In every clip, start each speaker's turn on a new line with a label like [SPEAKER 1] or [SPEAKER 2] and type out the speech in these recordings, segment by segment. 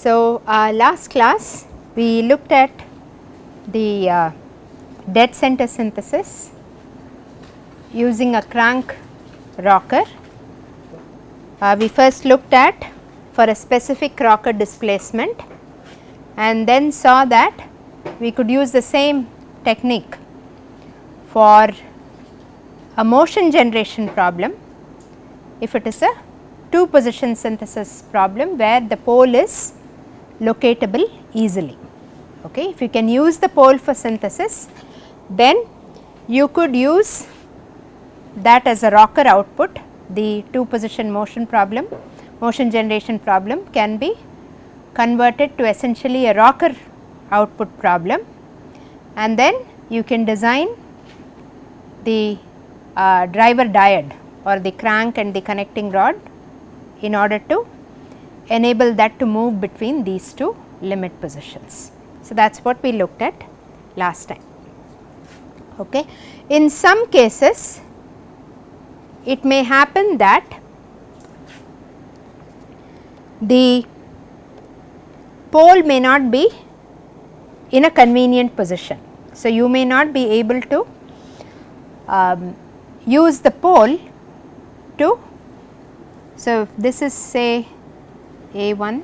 [SPEAKER 1] So, last class we looked at the dead center synthesis using a crank rocker. We first looked at for a specific rocker displacement and then saw that we could use the same technique for a motion generation problem if it is a 2 position synthesis problem where the pole is locatable easily. Okay. If you can use the pole for synthesis, then you could use that as a rocker output. The 2 position motion problem, motion generation problem can be converted to essentially a rocker output problem, and then you can design the driver diode or the crank and the connecting rod in order to enable that to move between these 2 limit positions. So, that is what we looked at last time. Okay. In some cases it may happen that the pole may not be in a convenient position. So, you may not be able to use the pole to, so if this is say A1,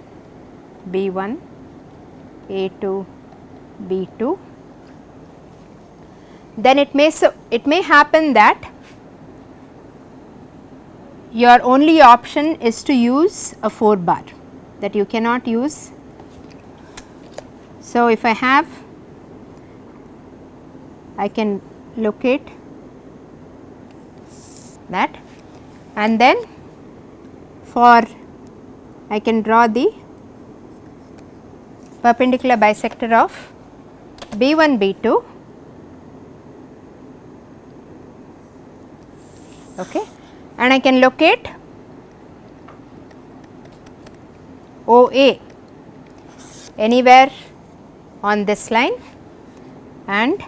[SPEAKER 1] B1, A2, B2, then it may happen that your only option is to use a 4 bar, that you cannot use. So, if I can locate that, and then for I can draw the perpendicular bisector of B1, B2, okay, and I can locate OA anywhere on this line and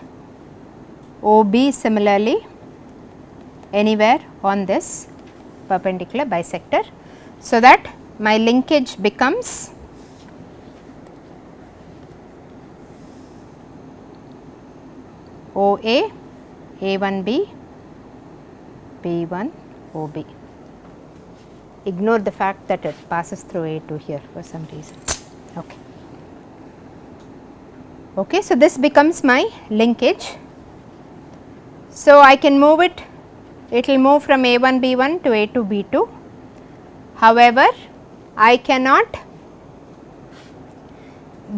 [SPEAKER 1] OB similarly anywhere on this perpendicular bisector. So, that my linkage becomes OA, A1B, B1, OB. Ignore the fact that it passes through A2 here for some reason. Okay. Okay, so, this becomes my linkage. So, I can move it, it will move from A1 B1 to A2 B2. However, I cannot,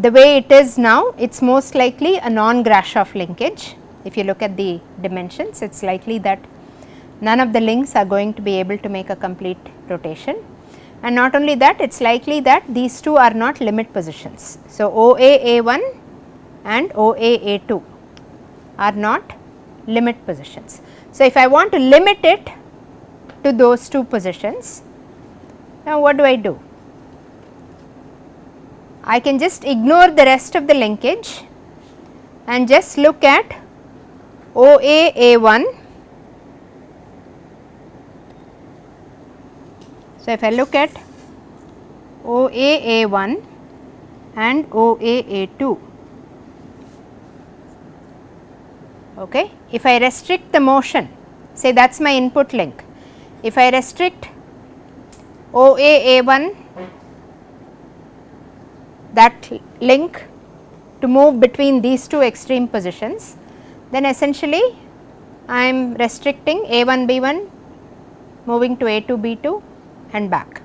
[SPEAKER 1] the way it is now, it is most likely a non-Grashof linkage. If you look at the dimensions, it is likely that none of the links are going to be able to make a complete rotation, and not only that, it is likely that these 2 are not limit positions. So, OA A1 and OA A2 are not limit positions. So, if I want to limit it to those 2 positions, now what do? I can just ignore the rest of the linkage and just look at OA A1. So, if I look at OA A1 and OA A2, okay. If I restrict the motion, say that is my input link, if I restrict OA A1, that link to move between these 2 extreme positions, then essentially I am restricting A1 B1 moving to A2 B2 and back.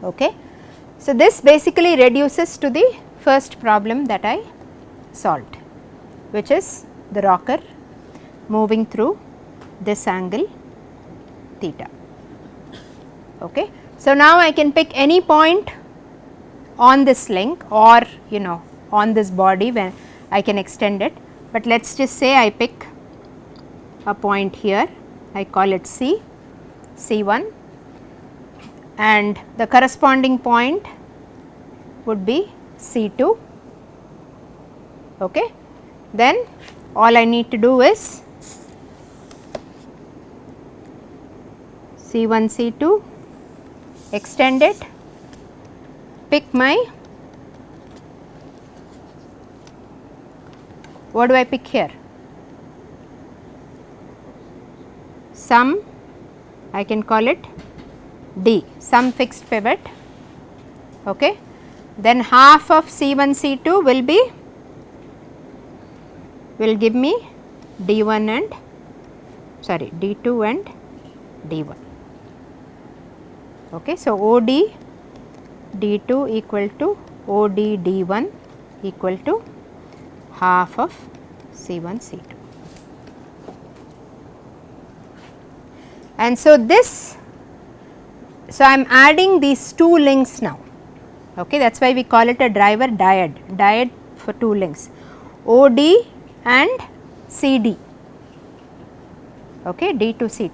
[SPEAKER 1] Okay. So, this basically reduces to the first problem that I solved, which is the rocker moving through this angle theta. Okay. So, now I can pick any point on this link or on this body when I can extend it, but let us just say I pick a point here, I call it C, C1, and the corresponding point would be C2. Okay. Then all I need to do is C1 C2, extend it pick my, what do I pick here? Some, I can call it D, some fixed pivot, okay. Then half of C1 C2 will give me D1 and sorry D2 and D1, okay. So, OD D2 equal to OD D1 equal to half of C1 C2. And so, this, so I am adding these two links now, okay. That is why we call it a driver diode for two links, OD and CD, okay, D to CD.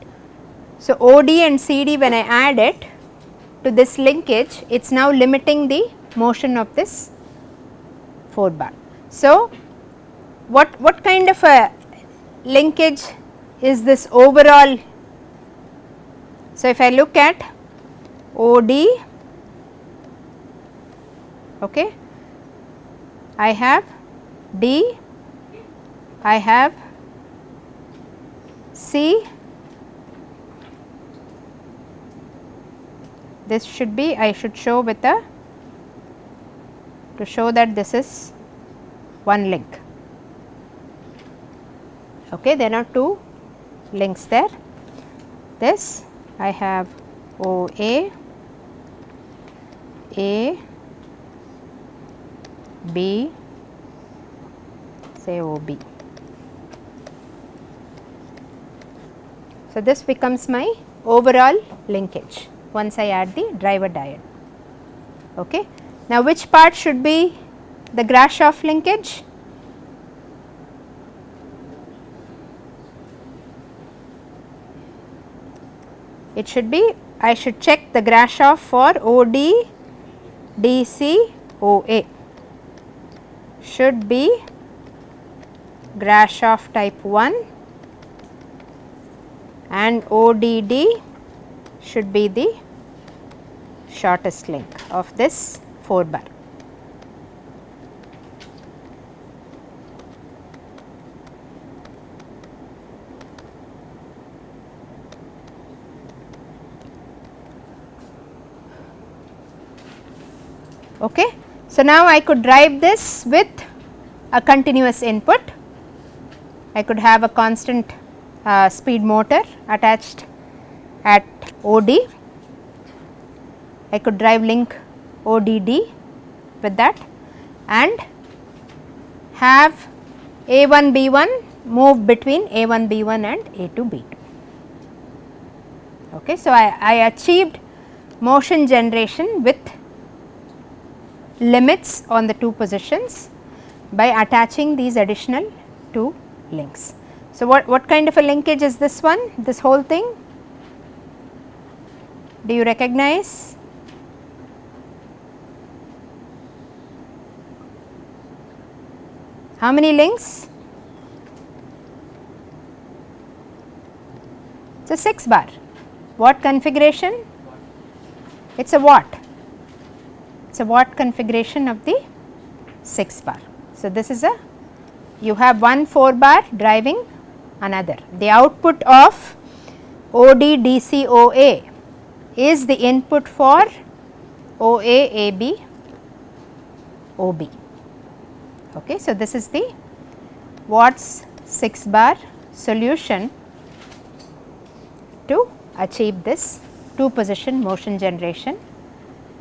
[SPEAKER 1] So, OD and CD, when I add it to this linkage, it is now limiting the motion of this 4 bar. So, what kind of a linkage is this overall? So, if I look at OD, okay, I have D, I have C, this should be, I should show with a, to show that this is one link, okay. There are two links there. This I have OA, A, B, say OB. So, this becomes my overall linkage once I add the driver diode, okay. Now, which part should be the Grashof linkage? It should be, I should check the Grashof for OD, DC, OA, should be Grashof type 1 and ODD should be the shortest link of this 4 bar. Okay. So, now I could drive this with a continuous input. I could have a constant speed motor attached at OD. I could drive link ODD with that and have A1 B1 move between A1 B1 and A2 B2. Okay. So, I achieved motion generation with limits on the two positions by attaching these additional two links. So, what kind of a linkage is this one, this whole thing? Do you recognize? How many links? It is a 6 bar. What configuration? It is a watt. It is a watt configuration of the 6 bar. So, this is a, you have one 4 bar driving another. The output of OD DC OA is the input for OA AB OB. Okay. So, this is the Watt's 6 bar solution to achieve this 2 position motion generation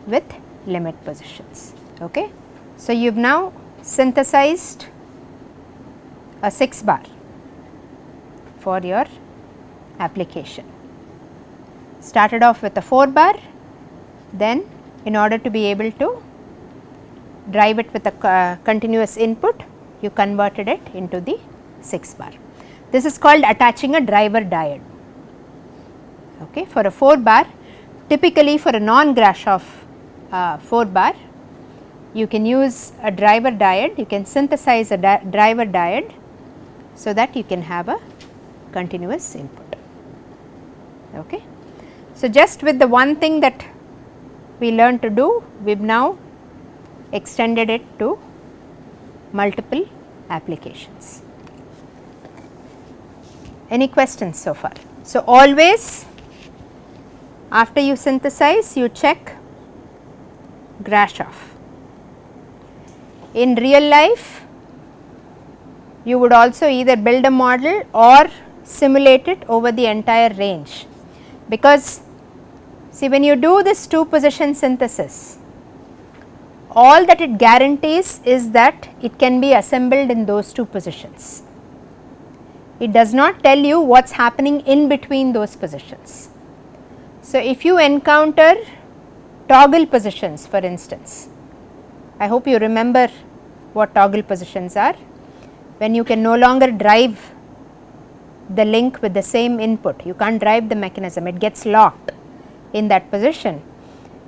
[SPEAKER 1] with limit positions. Okay. So, you have now synthesized a 6 bar for your application. Started off with a 4 bar, then in order to be able to drive it with a continuous input, you converted it into the 6 bar. This is called attaching a driver diode. Okay. For a 4 bar, typically for a non-Grashof 4 bar, you can use a driver diode, you can synthesize a driver diode so that you can have a continuous input. Okay. So, just with the one thing that we learned to do, we have now extended it to multiple applications. Any questions so far? So, always after you synthesize you check Grashof. In real life you would also either build a model or simulate it over the entire range, because see, when you do this 2 position synthesis, all that it guarantees is that it can be assembled in those 2 positions. It does not tell you what is happening in between those positions. So, if you encounter toggle positions, for instance, I hope you remember what toggle positions are, when you can no longer drive the link with the same input, you can't drive the mechanism, it gets locked in that position.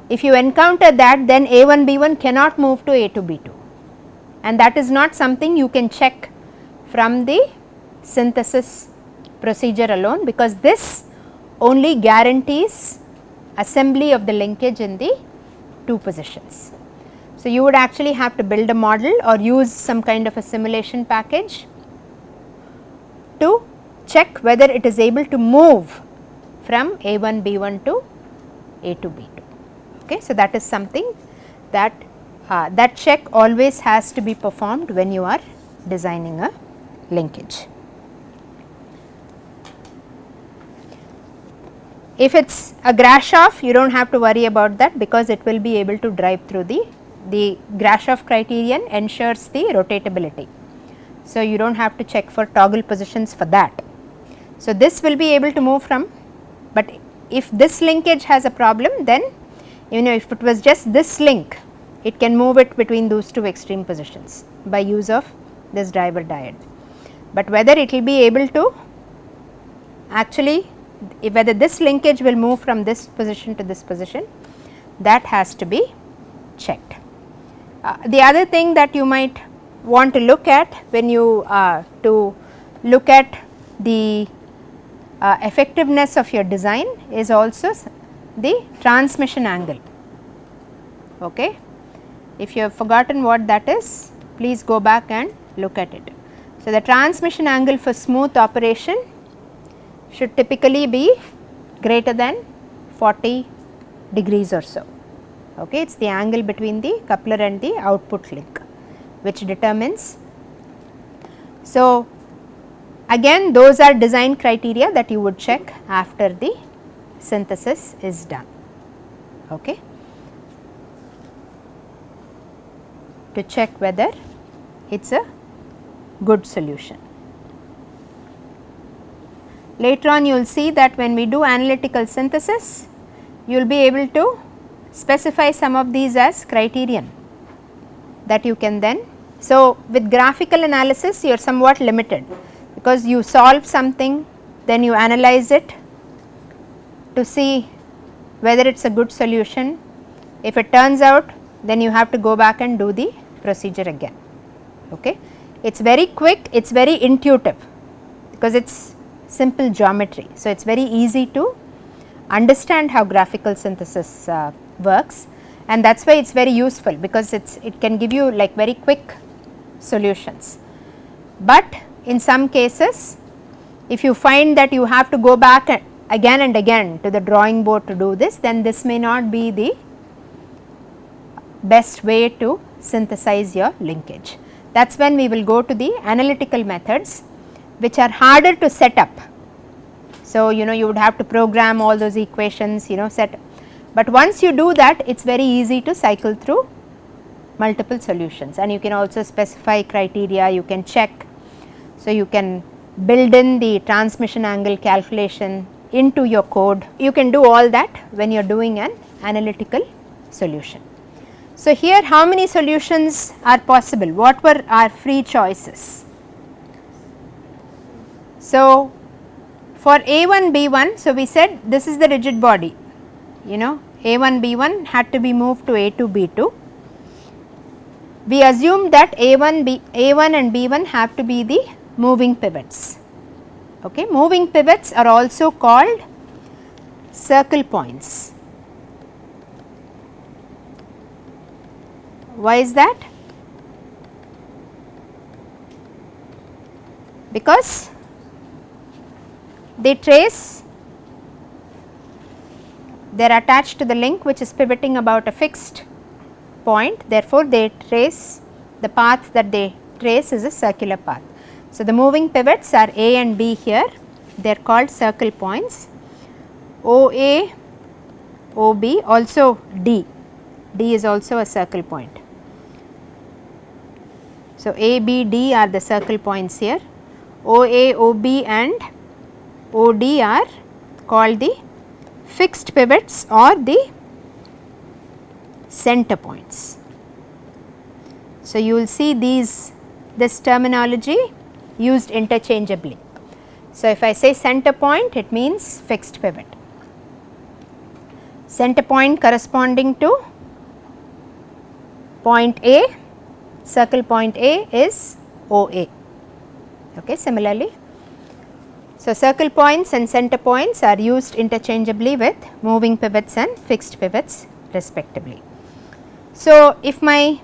[SPEAKER 1] If you encounter that, then A1 B1 cannot move to A2 B2, and that is not something you can check from the synthesis procedure alone, because this only guarantees assembly of the linkage in the 2 positions. So, you would actually have to build a model or use some kind of a simulation package to check whether it is able to move from A1 B1 to A2 B2. Okay. So, that is something that that check always has to be performed when you are designing a linkage. If it is a Grashof, you do not have to worry about that, because it will be able to drive through the Grashof criterion ensures the rotatability. So, you do not have to check for toggle positions for that. So, this will be able to move from, but if this linkage has a problem, then if it was just this link, it can move it between those 2 extreme positions by use of this driver diode. But whether it will be able to actually, whether this linkage will move from this position to this position, that has to be checked. The other thing that you might want to look at when you look at the effectiveness of your design is also the transmission angle. Okay. If you have forgotten what that is, please go back and look at it. So, the transmission angle for smooth operation should typically be greater than 40 degrees or so. Okay. It is the angle between the coupler and the output link which determines. So, again those are design criteria that you would check after the synthesis is done. Okay. To check whether it is a good solution. Later on you will see that when we do analytical synthesis, you will be able to specify some of these as criterion that you can then. So, with graphical analysis you are somewhat limited, because you solve something, then you analyze it to see whether it is a good solution. If it turns out, then you have to go back and do the procedure again. Okay. It is very quick, it is very intuitive, because it is simple geometry. So, it is very easy to understand how graphical synthesis works, and that is why it is very useful, because it can give you like very quick solutions. But in some cases, if you find that you have to go back again and again to the drawing board to do this, then this may not be the best way to synthesize your linkage. That is when we will go to the analytical methods, which are harder to set up. So, you would have to program all those equations, set, but once you do that, it is very easy to cycle through multiple solutions, and you can also specify criteria, you can check. So, you can build in the transmission angle calculation into your code. You can do all that when you are doing an analytical solution. So, here how many solutions are possible? What were our free choices? So, for A1 B1, so we said this is the rigid body, A1 B1 had to be moved to A2 B2. We assumed that A1 and B1 have to be the moving pivots. Okay. Moving pivots are also called circle points. Why is that? Because they trace, they are attached to the link which is pivoting about a fixed point, therefore, they trace the path that they trace is a circular path. So, the moving pivots are A and B here, they are called circle points. OA, OB, also D, D is also a circle point. So, A, B, D are the circle points here. OA, OB and OD are called the fixed pivots or the center points. So, you will see this terminology used interchangeably. So, if I say center point, it means fixed pivot. Center point corresponding to point A, circle point A is OA. Okay, similarly, so circle points and center points are used interchangeably with moving pivots and fixed pivots respectively. So, if my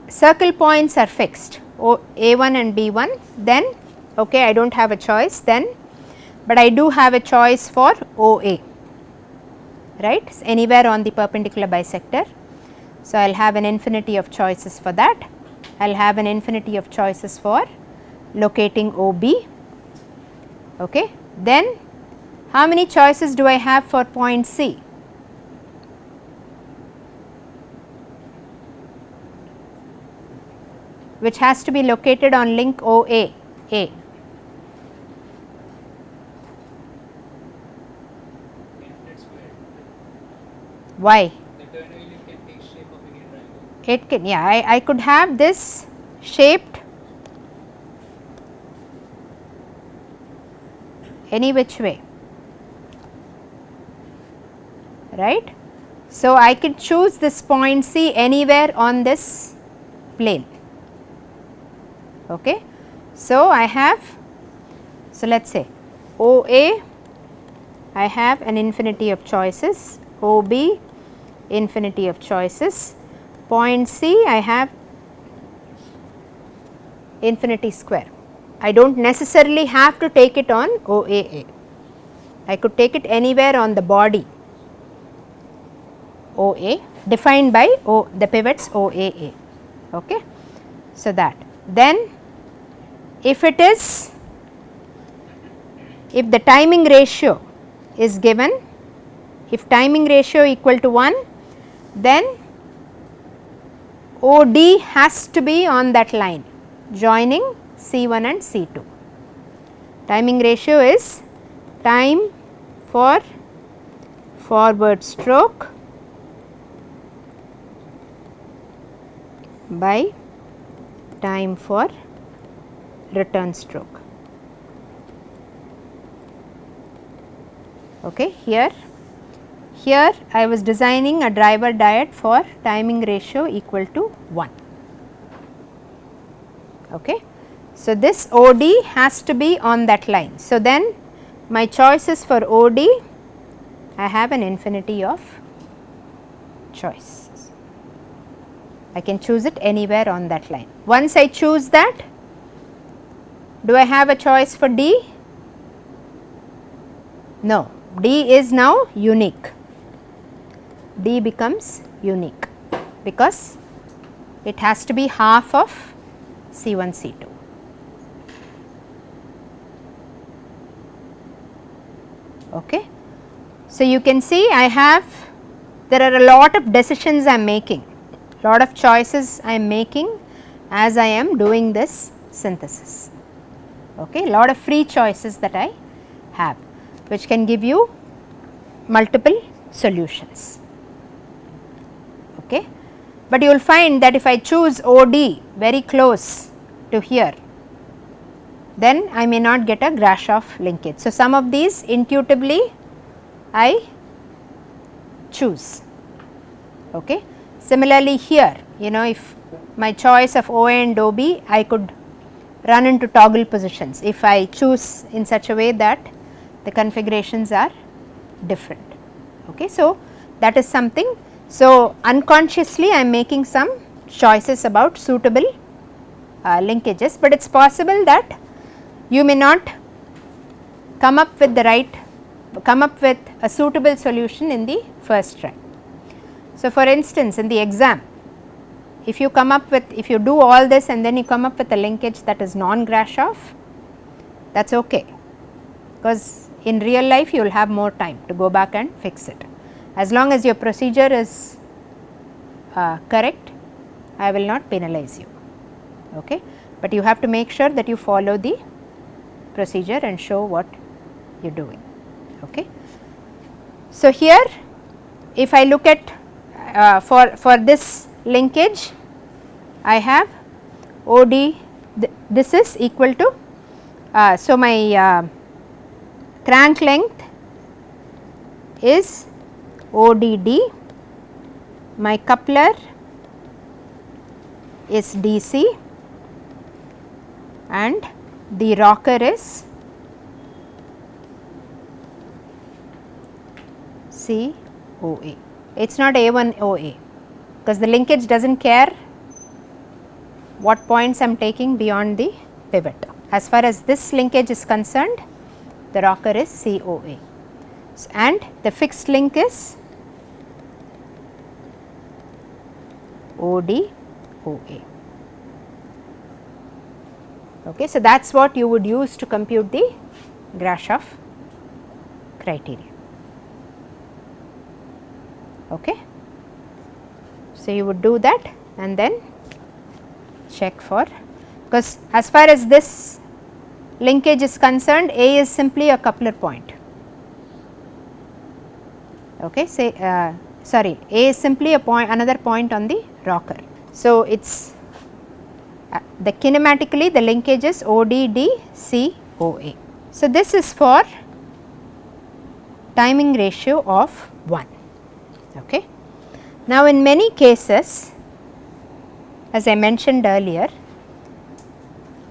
[SPEAKER 1] circle points are fixed, A1 and B1, then okay, I do not have a choice then, but I do have a choice for OA, right, anywhere on the perpendicular bisector. So, I will have an infinity of choices for that. I will have an infinity of choices for locating OB. Okay. Then how many choices do I have for point C? Which has to be located on link OA, A. Why? It can, yeah, I could have this shaped any which way, right. So, I could choose this point C anywhere on this plane. Okay. So, I have, so let us say OA, I have an infinity of choices, OB infinity of choices, point C I have infinity square. I do not necessarily have to take it on OAA, I could take it anywhere on the body OA defined by the pivots OAA. Okay. So, that then if it is, if the timing ratio is given, if timing ratio equal to 1, then OD has to be on that line joining C1 and C2. Timing ratio is time for forward stroke by time for return stroke. Okay, here I was designing a driver diet for timing ratio equal to 1. Okay. So, this OD has to be on that line. So, then my choices for OD, I have an infinity of choices. I can choose it anywhere on that line. Once I choose that, do I have a choice for D? No, D is now unique. D becomes unique because it has to be half of C1, C2. Okay. So, you can see I have, there are a lot of decisions I am making, lot of choices I am making as I am doing this synthesis. Okay. Lot of free choices that I have, which can give you multiple solutions. Okay. But you will find that if I choose OD very close to here, then I may not get a Grashof linkage. So, some of these intuitively I choose. Okay. Similarly, here, you know, if my choice of OA and OB, I could run into toggle positions if I choose in such a way that the configurations are different. Okay. So, that is something. So, unconsciously I am making some choices about suitable linkages, but it is possible that you may not come up with a suitable solution in the first try. So, for instance, in the exam, if you do all this and then you come up with a linkage that is non-Grashof, that is okay, because in real life you will have more time to go back and fix it. As long as your procedure is correct, I will not penalize you, okay. But you have to make sure that you follow the procedure and show what you are doing, okay. So, here if I look at for this linkage, I have OD, this is equal to, so my crank length is ODD, my coupler is DC and the rocker is COA. It is not A1OA, because the linkage does not care what points I am taking beyond the pivot. As far as this linkage is concerned, the rocker is COA and the fixed link is ODOA. Okay, so that is what you would use to compute the Grashof criteria. Okay. So, you would do that and then check for, because as far as this linkage is concerned, A is simply a coupler point. Okay, say sorry, A is simply a point, another point on the rocker. So, it is the kinematically the linkage is ODDCOA. So, this is for timing ratio of 1. Okay. Now, in many cases, as I mentioned earlier,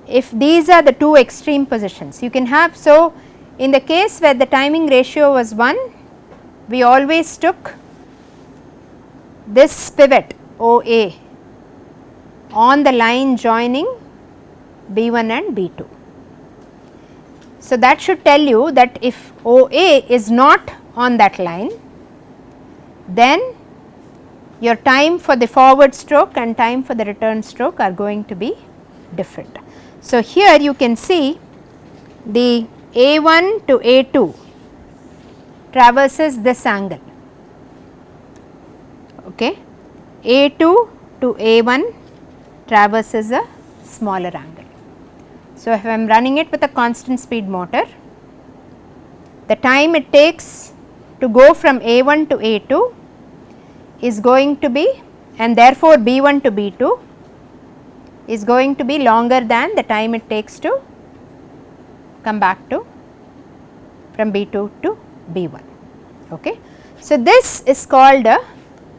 [SPEAKER 1] if these are the two extreme positions, you can have, so in the case where the timing ratio was 1, we always took this pivot OA on the line joining B1 and B2. So, that should tell you that if OA is not on that line, then your time for the forward stroke and time for the return stroke are going to be different. So, here you can see the A1 to A2 traverses this angle, okay. A2 to A1 traverses a smaller angle. So, if I am running it with a constant speed motor, the time it takes to go from A1 to A2 is going to be, and therefore B1 to B2 is going to be longer than the time it takes to come back to from B2 to B1. Okay. So, this is called a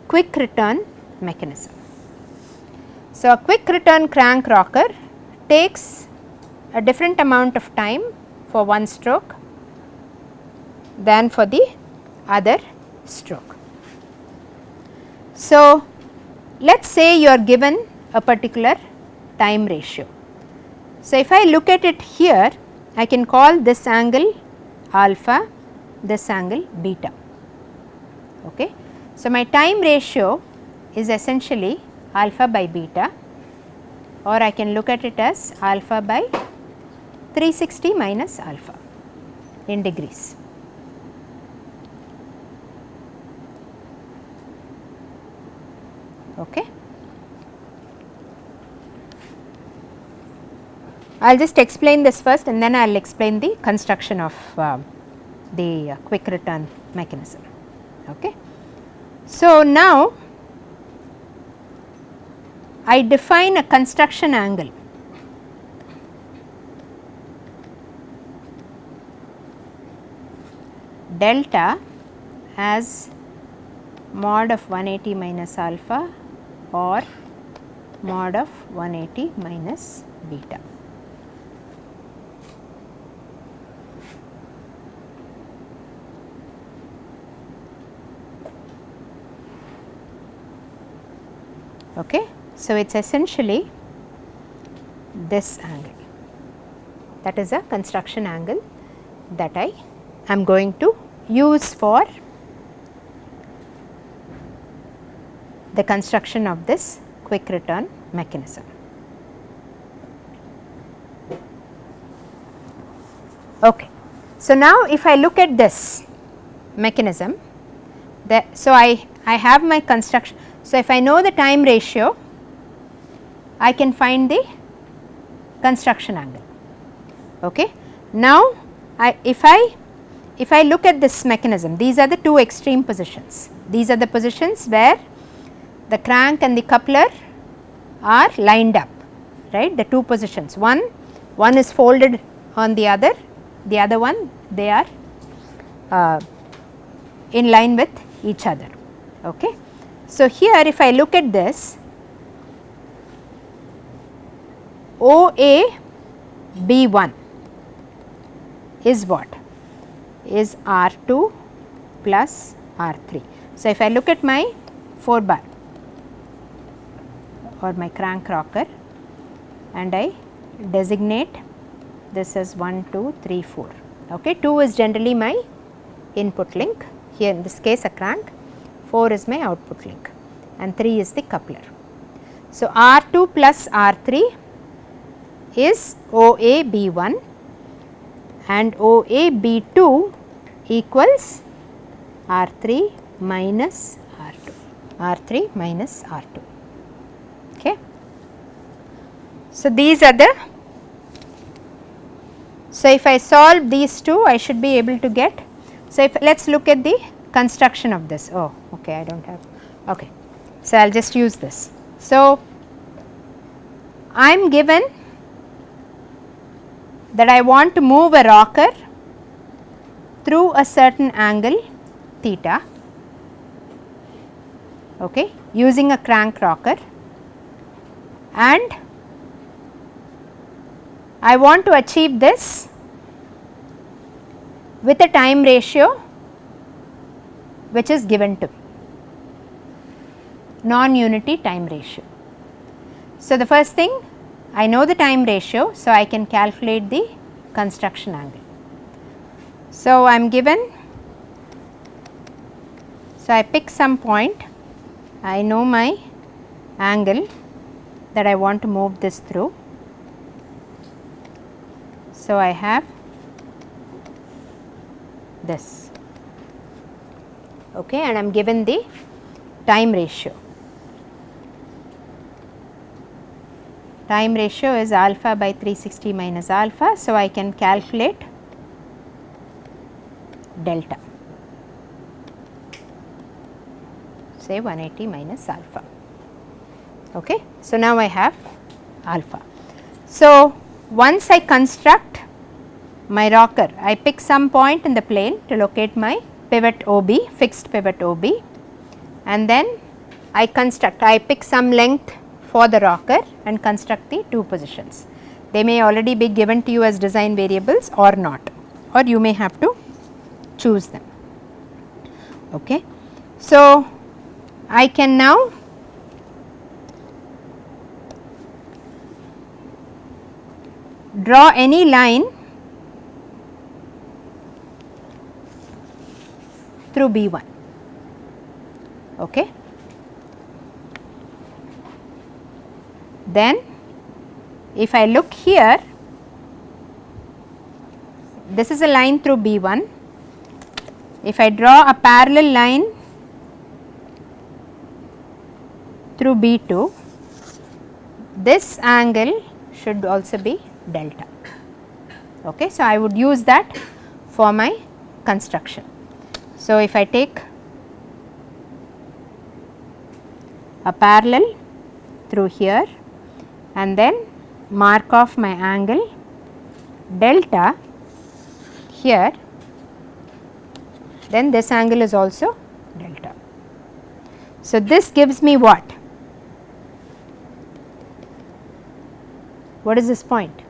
[SPEAKER 1] quick return mechanism. So, a quick return crank rocker takes a different amount of time for one stroke than for the other stroke. So, let us say you are given a particular time ratio. So, if I look at it here, I can call this angle alpha, this angle beta. Okay. So, my time ratio is essentially alpha by beta, or I can look at it as alpha by 360 minus alpha in degrees. Okay. I will just explain this first and then I will explain the construction of the quick return mechanism. Okay. So, now I define a construction angle delta as mod of 180 minus alpha or mod of 180 minus beta. Okay. So, it is essentially this angle, that is a construction angle that I am going to use for the construction of this quick return mechanism. Okay. So, now if I look at this mechanism, so I have my construction. So, if I know the time ratio, I can find the construction angle. Okay. Now, if I look at this mechanism, these are the two extreme positions. These are the positions where the crank and the coupler are lined up, right, the two positions. One is folded on the other one they are in line with each other. Okay. So, here if I look at this, OA B1 is what? Is R2 plus R3. So, if I look at my 4 bar or my crank rocker and I designate this as 1, 2, 3, 4. Okay. 2 is generally my input link, here in this case a crank, 4 is my output link and 3 is the coupler. So, R2 plus R3 is OA B1 and OA B2 equals R3 minus R2, R3 minus R2. Okay. So, these are the, so if I solve these two I should be able to get, so if let us look at the construction of this. Oh, okay, I do not have, okay. So, I will just use this. So, I am given that I want to move a rocker through a certain angle theta, okay, using a crank rocker, and I want to achieve this with a time ratio which is given to me, non-unity time ratio. So, the first thing, I know the time ratio, so I can calculate the construction angle. So, I am given, so I pick some point, I know my angle that I want to move this through. So, I have this, okay, and I am given the time ratio. Time ratio is alpha by 360 minus alpha. So, I can calculate delta, say 180 minus alpha. Okay. So, now I have alpha. So, once I construct my rocker, I pick some point in the plane to locate my pivot OB, fixed pivot OB, and then I pick some length for the rocker and construct the two positions. They may already be given to you as design variables or not, or you may have to choose them. Okay. So, I can now draw any line through B1. Okay. Then if I look here, this is a line through B1. If I draw a parallel line through B2, this angle should also be delta. Okay. So, I would use that for my construction. So, if I take a parallel through here and then mark off my angle delta here, then this angle is also delta. So, this gives me what? What is this point?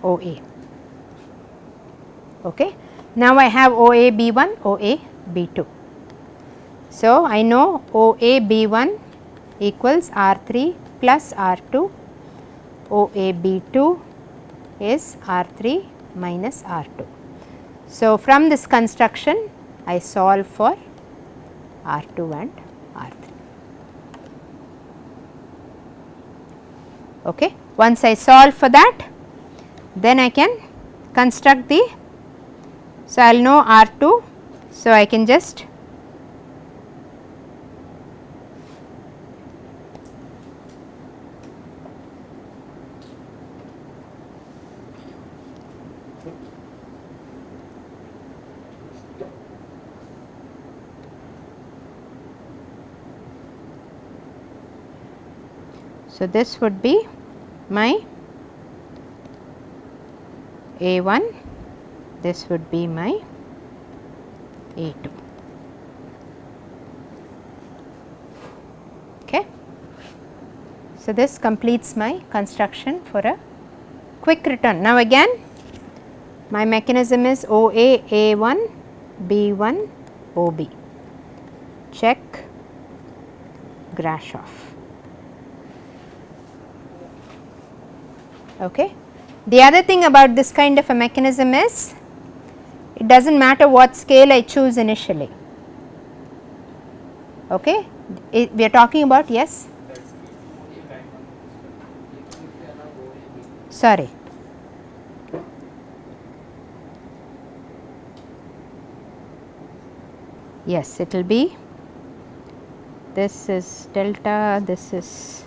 [SPEAKER 1] OA. Okay. Now, I have OA B1, OA B2. So, I know OA B1 equals R3 plus R2, OAB2 is R3 minus R2. So, from this construction I solve for R2 and R3. Okay. Once I solve for that, then I can construct the, so I will know R2, so I can just so this would be my A1, this would be my A2. Okay. So, this completes my construction for a quick return. Now, again my mechanism is OA, A1, B1, OB. Check, Grashof. Okay. The other thing about this kind of a mechanism is it does not matter what scale I choose initially. Okay. We are talking about, yes, sorry, yes, it will be, this is delta, this is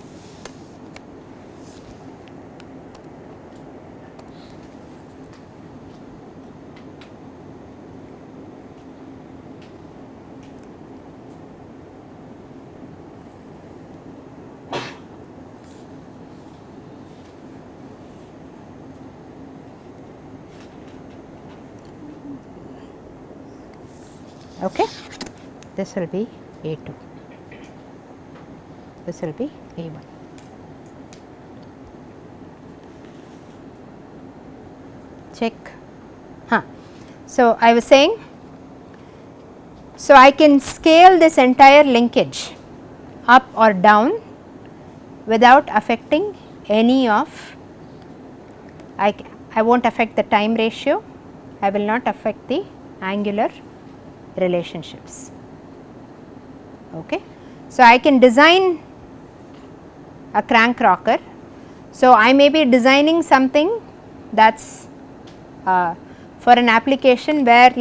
[SPEAKER 1] okay. This will be A2, this will be A1. Check. So, I was saying, so I can scale this entire linkage up or down without affecting any of, I will not affect the time ratio, I will not affect the angular relationships. Okay. So, I can design a crank rocker. So, I may be designing something that is for an application where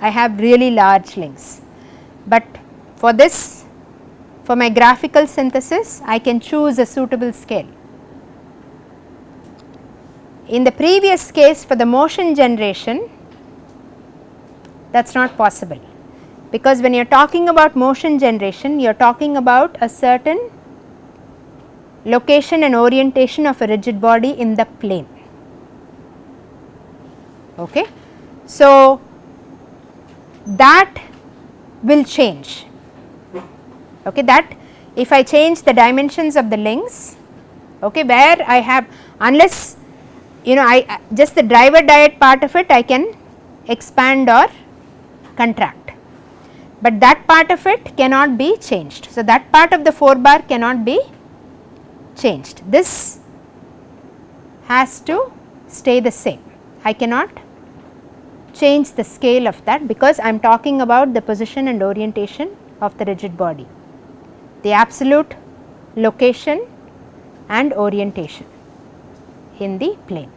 [SPEAKER 1] I have really large links, but for this, for my graphical synthesis, I can choose a suitable scale. In the previous case, for the motion generation, that is not possible, because when you are talking about motion generation, you are talking about a certain location and orientation of a rigid body in the plane. Okay. So, that will change. Okay, that if I change the dimensions of the links, okay, where I have, unless I just the driver diet part of it I can expand or contract, but that part of it cannot be changed. So, that part of the 4 bar cannot be changed, this has to stay the same. I cannot change the scale of that, because I am talking about the position and orientation of the rigid body, the absolute location and orientation in the plane.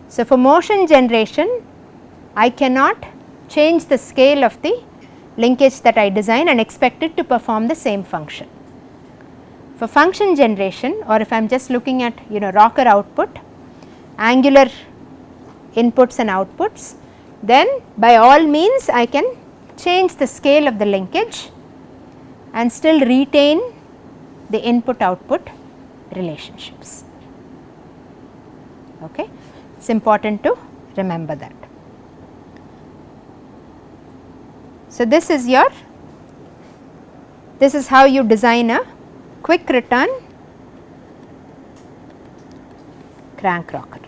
[SPEAKER 1] So, for motion generation I cannot change the scale of the linkage that I design and expect it to perform the same function. For function generation, or if I am just looking at rocker output, angular inputs and outputs, then by all means I can change the scale of the linkage and still retain the input output relationships. Okay. It is important to remember that. So, this is how you design a quick return crank rocker.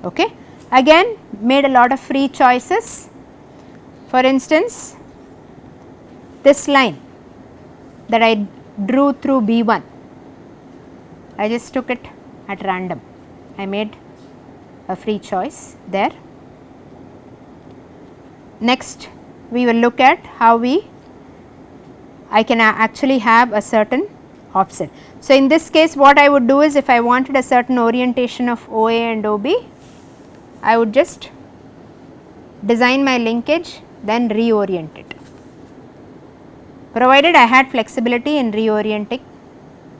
[SPEAKER 1] Okay. Again made a lot of free choices. For instance, this line that I drew through B1, I just took it at random. I made a free choice there. Next, we will look at how I can actually have a certain offset. So, in this case what I would do is, if I wanted a certain orientation of OA and OB, I would just design my linkage, then reorient it, provided I had flexibility in reorienting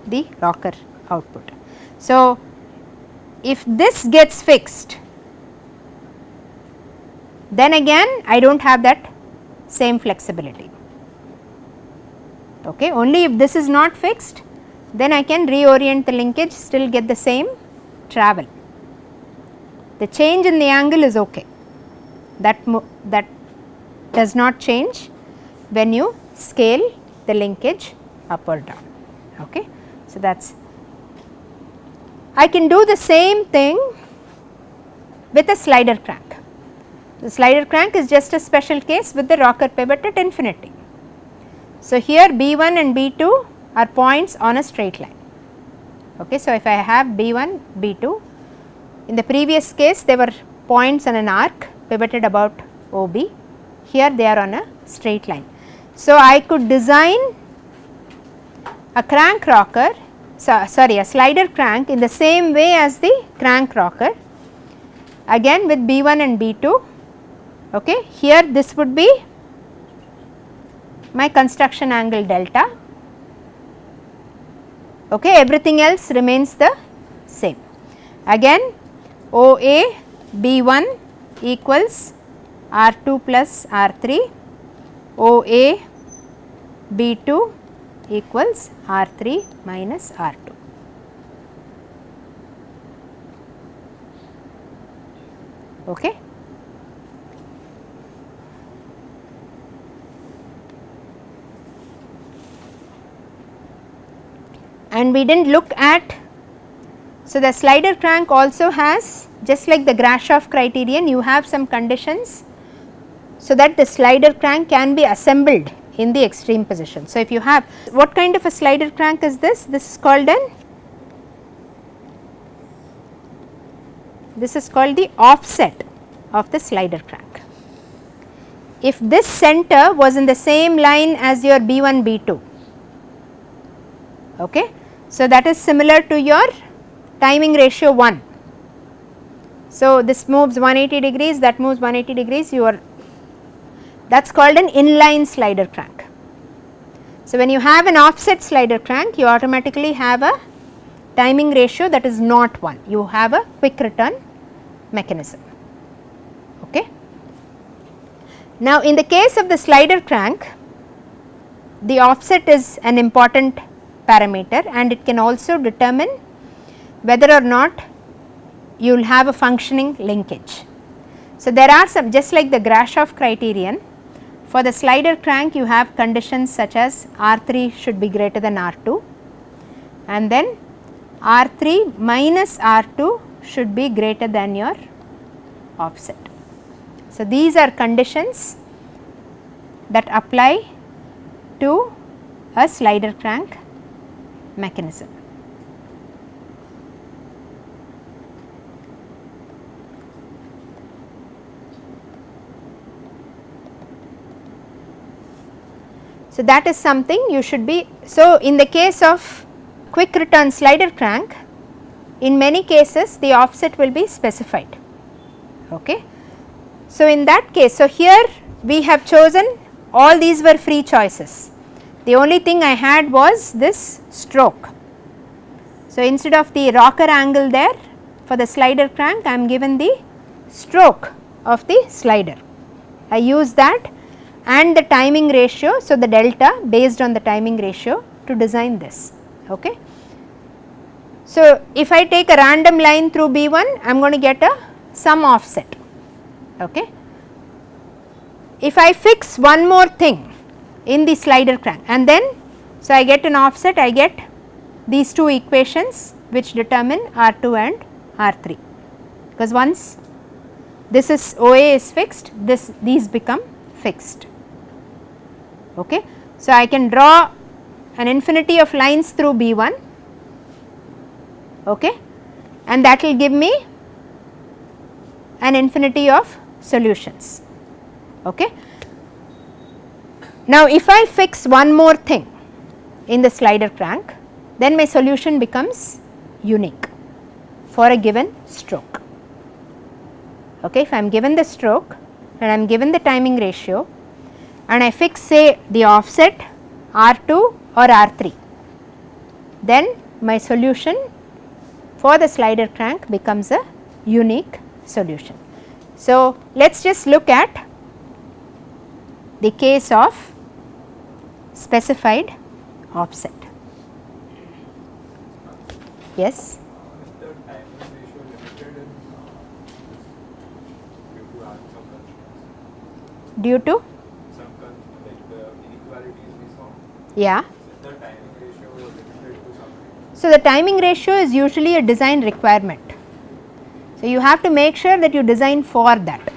[SPEAKER 1] the rocker output. So, if this gets fixed, then again I do not have that same flexibility. Okay. Only if this is not fixed, then I can reorient the linkage, still get the same travel. The change in the angle is okay, that does not change when you scale the linkage up or down. Okay. So, that is, I can do the same thing with a slider crank. The slider crank is just a special case with the rocker pivot at infinity. So, here B1 and B2 are points on a straight line. Okay. So, if I have B1, B2, in the previous case they were points on an arc pivoted about OB, here they are on a straight line. So, I could design a crank rocker, a slider crank in the same way as the crank rocker, again with B1 and B2. Okay. Here this would be my construction angle delta. Okay. Everything else remains the same. Again OA B1 equals R2 plus R3, OA B2 equals R3 minus R2. Okay. And we did not look at, so the slider crank also has, just like the Grashof criterion, you have some conditions so that the slider crank can be assembled in the extreme position. So, if you have, what kind of a slider crank is this? This is called the offset of the slider crank. If this center was in the same line as your B1, B2, okay. So, that is similar to your timing ratio 1. So, this moves 180 degrees, that moves 180 degrees, that is called an inline slider crank. So, when you have an offset slider crank, you automatically have a timing ratio that is not 1, you have a quick return mechanism. Okay. Now, in the case of the slider crank, the offset is an important parameter and it can also determine whether or not you will have a functioning linkage. So, there are some, just like the Grashof criterion, for the slider crank you have conditions such as R3 should be greater than R2 and then R3 minus R2 should be greater than your offset. So, these are conditions that apply to a slider crank mechanism. So, that is something you should be. So, in the case of quick return slider crank, in many cases the offset will be specified. Okay. So, in that case, so here we have chosen, all these were free choices. The only thing I had was this stroke. So, instead of the rocker angle there, for the slider crank I am given the stroke of the slider. I use that and the timing ratio, so the delta based on the timing ratio to design this. Okay. So, if I take a random line through B1, I am going to get some offset. Okay. If I fix one more thing in the slider crank and then, so I get an offset, I get these two equations which determine R2 and R3, because once this is OA is fixed, these become fixed. Okay. So, I can draw an infinity of lines through B1, okay, and that will give me an infinity of solutions. Okay. Now, if I fix one more thing in the slider crank, then my solution becomes unique for a given stroke. Okay. If I am given the stroke and I am given the timing ratio and I fix, say, the offset R2 or R3, then my solution for the slider crank becomes a unique solution. So, let us just look at the case of specified offset. Yes.
[SPEAKER 2] Is the timing ratio limited in due to some constraints?
[SPEAKER 1] Due to?
[SPEAKER 2] Like the inequalities we saw.
[SPEAKER 1] Yeah.
[SPEAKER 2] Is the timing ratio limited to something?
[SPEAKER 1] So, the timing ratio is usually a design requirement. So, you have to make sure that you design for that,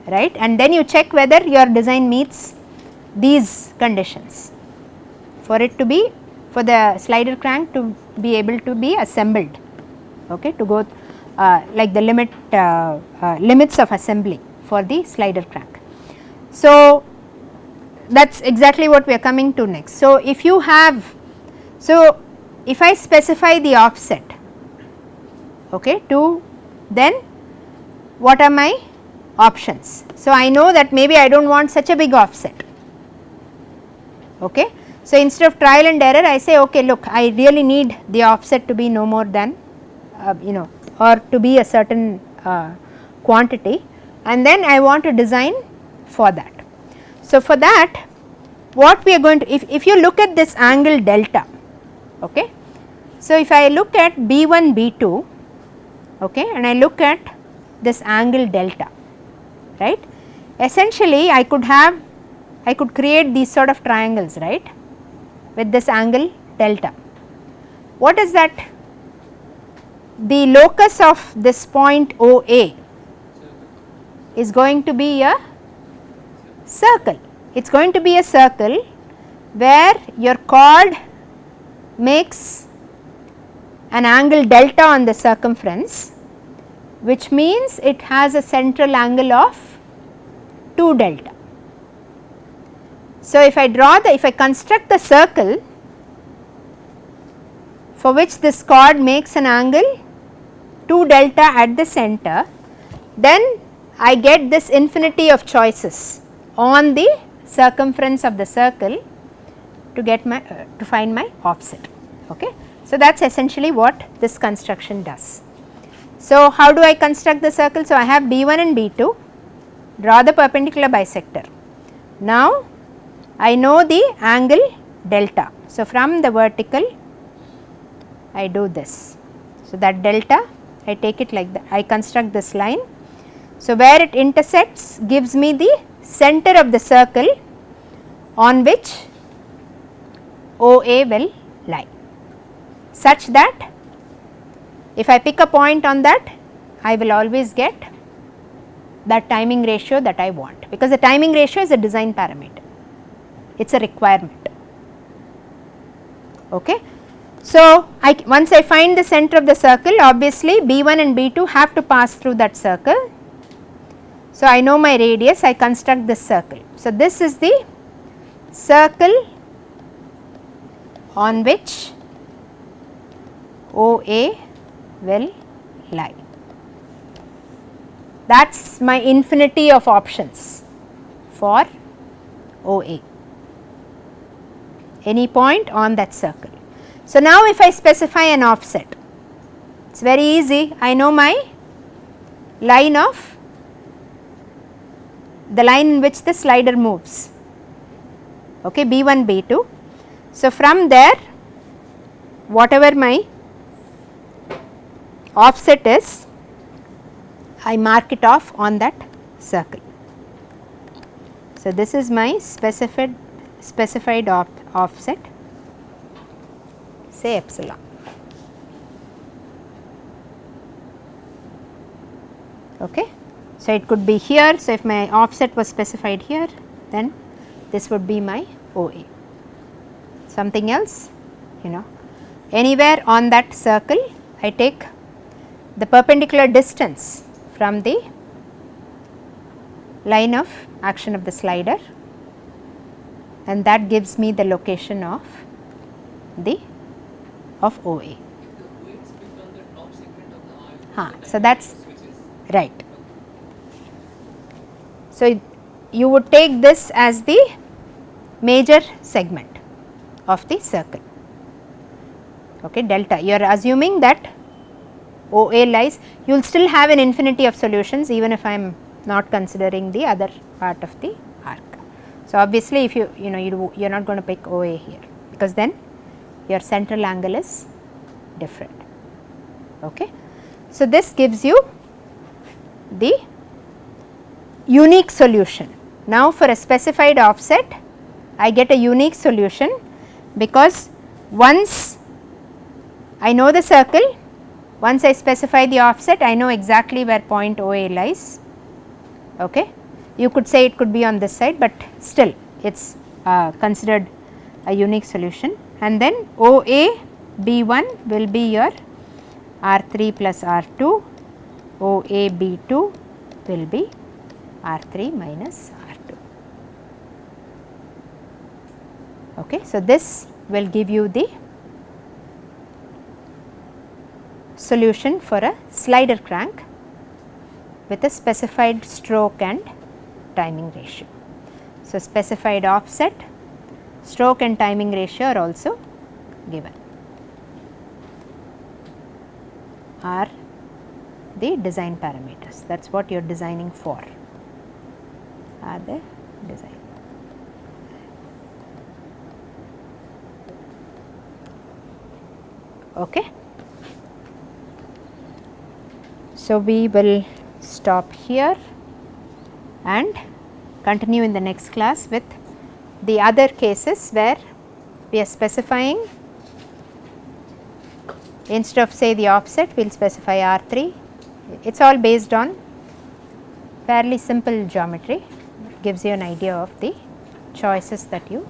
[SPEAKER 1] right, and then you check whether your design meets these conditions for it to be, for the slider crank to be able to be assembled, okay, to go like the limits of assembly for the slider crank. So, that is exactly what we are coming to next. So, if you have, so if I specify the offset, okay, to, then what are my options? So, I know that maybe I do not want such a big offset. Okay. So, instead of trial and error, I say, okay, look, I really need the offset to be no more than or to be a certain quantity, and then I want to design for that. So, for that, what we are going to, if you look at this angle delta, okay. So, if I look at B1 B2, okay, and I look at this angle delta, right, essentially I could create these sort of triangles, right, with this angle delta. What is that? The locus of this point OA is going to be a circle. It is going to be a circle where your chord makes an angle delta on the circumference, which means it has a central angle of 2 delta. So, if I construct the circle for which this chord makes an angle 2 delta at the center, then I get this infinity of choices on the circumference of the circle to get my to find my offset. Okay. So, that is essentially what this construction does. So, how do I construct the circle? So, I have B1 and B2, draw the perpendicular bisector. Now, I know the angle delta. So, from the vertical I do this. So, that delta I take it like that, I construct this line. So, where it intersects gives me the center of the circle on which OA will lie, such that if I pick a point on that, I will always get that timing ratio that I want, because the timing ratio is a design parameter, it is a requirement. Okay. So, once I find the center of the circle, obviously B1 and B2 have to pass through that circle. So, I know my radius, I construct this circle. So, this is the circle on which OA will lie. That is my infinity of options for OA, any point on that circle. So, now if I specify an offset, it is very easy. I know my line of the line in which the slider moves, okay, B1, B2. So, from there whatever my offset is, I mark it off on that circle. So, this is my specified offset, say epsilon. Okay. So, it could be here. So, if my offset was specified here, then this would be my OA. Something else, anywhere on that circle I take the perpendicular distance from the line of action of the slider, and that gives me the location of OA. So, that is right. So, you would take this as the major segment of the circle, okay, delta. You are assuming that OA lies, you will still have an infinity of solutions even if I am not considering the other part of the arc. So, obviously, if you are not going to pick OA here, because then your central angle is different. Okay. So, this gives you the unique solution. Now, for a specified offset I get a unique solution, because once I know the circle, once I specify the offset, I know exactly where point OA lies. Okay. You could say it could be on this side, but still it is considered a unique solution, and then OA B1 will be your R3 plus R2, OA B2 will be R3 minus R2. Okay. So, this will give you the solution for a slider crank with a specified stroke and timing ratio. So, specified offset, stroke and timing ratio are also given, are the design parameters. That is what you are designing for, are the design. Okay. So, we will stop here and continue in the next class with the other cases where we are specifying, instead of say the offset, we will specify R3. It is all based on fairly simple geometry, it gives you an idea of the choices that you